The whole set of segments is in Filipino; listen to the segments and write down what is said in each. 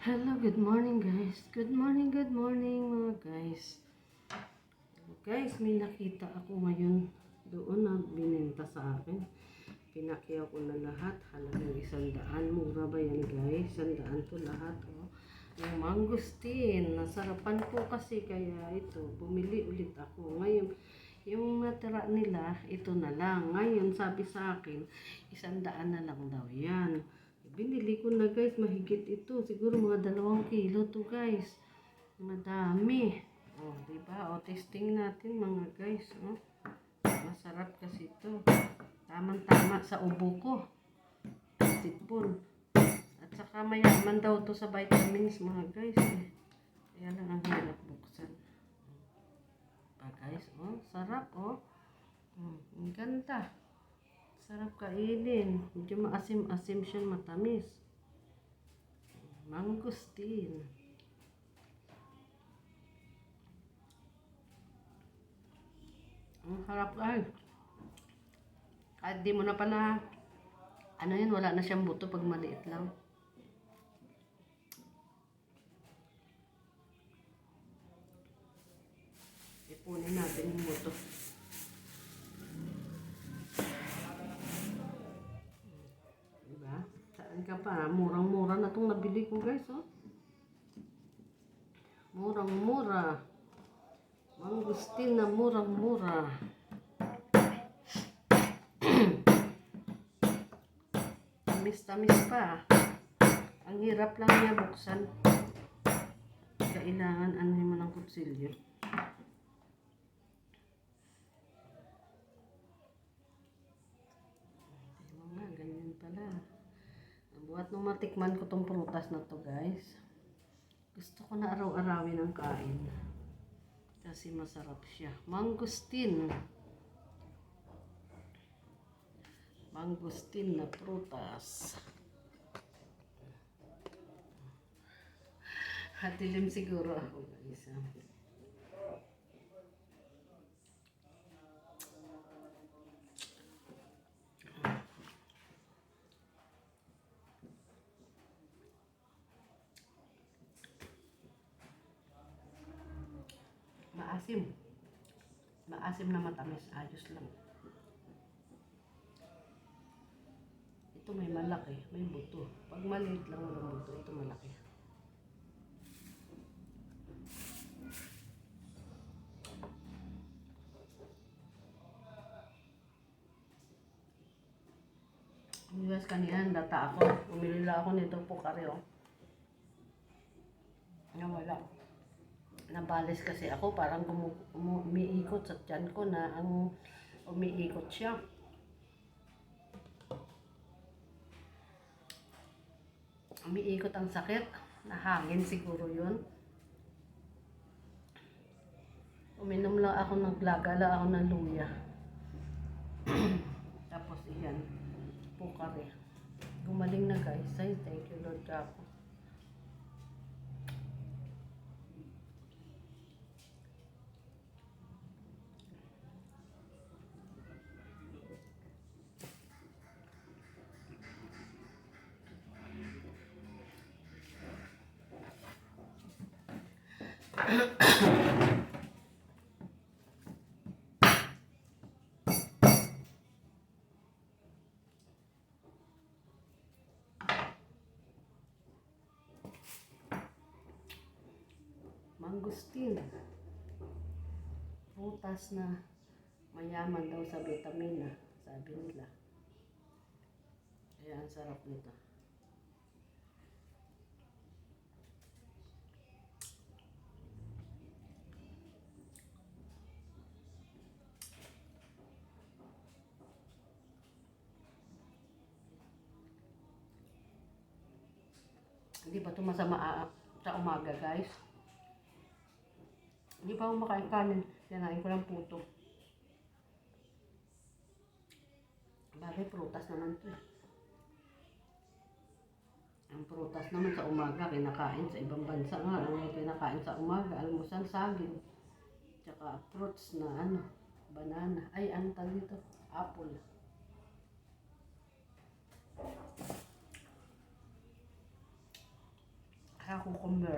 Hello, good morning guys. Good morning mga guys. Guys, may nakita ako ngayon doon na binenta sa akin. Pinakyaw ko na lahat. Halagang 100. Mura ba yan guys? 100 to lahat. Oh. Yung mangustin. Nasarapan ko kasi kaya ito. Bumili ulit ako. Ngayon, yung natira nila, ito na lang. Ngayon, sabi sa akin, 100 na lang daw yan. Binili ko na guys, mahigit ito. Siguro mga 2 kilo to guys. Madami. Oh, diba? O, testing natin mga guys. Oh. Masarap kasi ito. Tamang-tama sa ubo ko. Sipon. At saka mayaman daw to sa vitamins mga guys. Kaya lang ang hirap buksan. Pa guys, oh, sarap oh. Ang ganda. Sarap kainin. Medyo maasim-asim siya, matamis. Mangustin. Ang harap ay. Kahit di mo na pala, ano yun, wala na siyang buto pag maliit lang. Ipunin natin yung buto. Diba? Saan ka pa? Murang-mura na itong nabili ko guys, oh. Murang-mura. Mangustin na murang-mura. Tamis-tamis pa. Ang hirap lang niya buksan. Kailangan ano mo ng kutsilyo. Mga ganyan pala. Buhat nung matikman ko tong prutas na to guys. Gusto ko na araw-arawin ang kain. Kasi masarap siya. Mangustin. Mangustin na prutas. Hatilim siguro ako guys. Maasim. Maasim na matamis. Ayos lang. Ito may malaki. May buto. Pag maliit lang walang buto, ito malaki. Guys, kanina data ako. Umili lang ako nito po karyo. Wala. Nabalis kasi ako. Parang umiikot sa tiyan ko na ang umiikot siya. Umiikot ang sakit. Nahangin siguro yun. Uminom lang ako, naglagala ako ng luya. Tapos iyan. Pukari. Gumaling na guys. Ay, thank you Lord ako. Mangustin. Prutas na mayaman daw sa vitamina, sabi nila. Kaya ang sarap nito. Hindi ba ito masama sa umaga guys? Hindi pa ako makain kanin. Kinain ko lang puto. Bagay, prutas naman ito eh. Ang prutas naman sa umaga, kinakain sa ibang bansa nga. Ang kinakain sa umaga, almusal, saging. Tsaka fruits na ano, banana. Ay, ano tawag dito? Apple. Saka cucumber.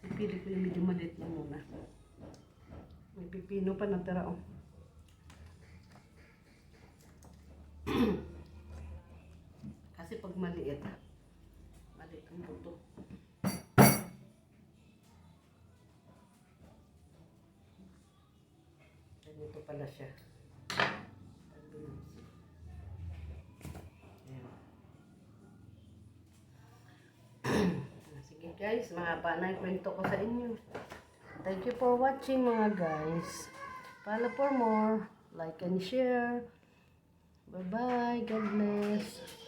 Pipili ko yung medyo maliit lang muna. May pipino pa natira, oh. Kasi pag maliit ang buto. Ganito pala siya. Sige guys, mahaba na yung kwento ko sa inyo. Thank you for watching mga guys. Follow for more. Like and share. Bye bye. God bless.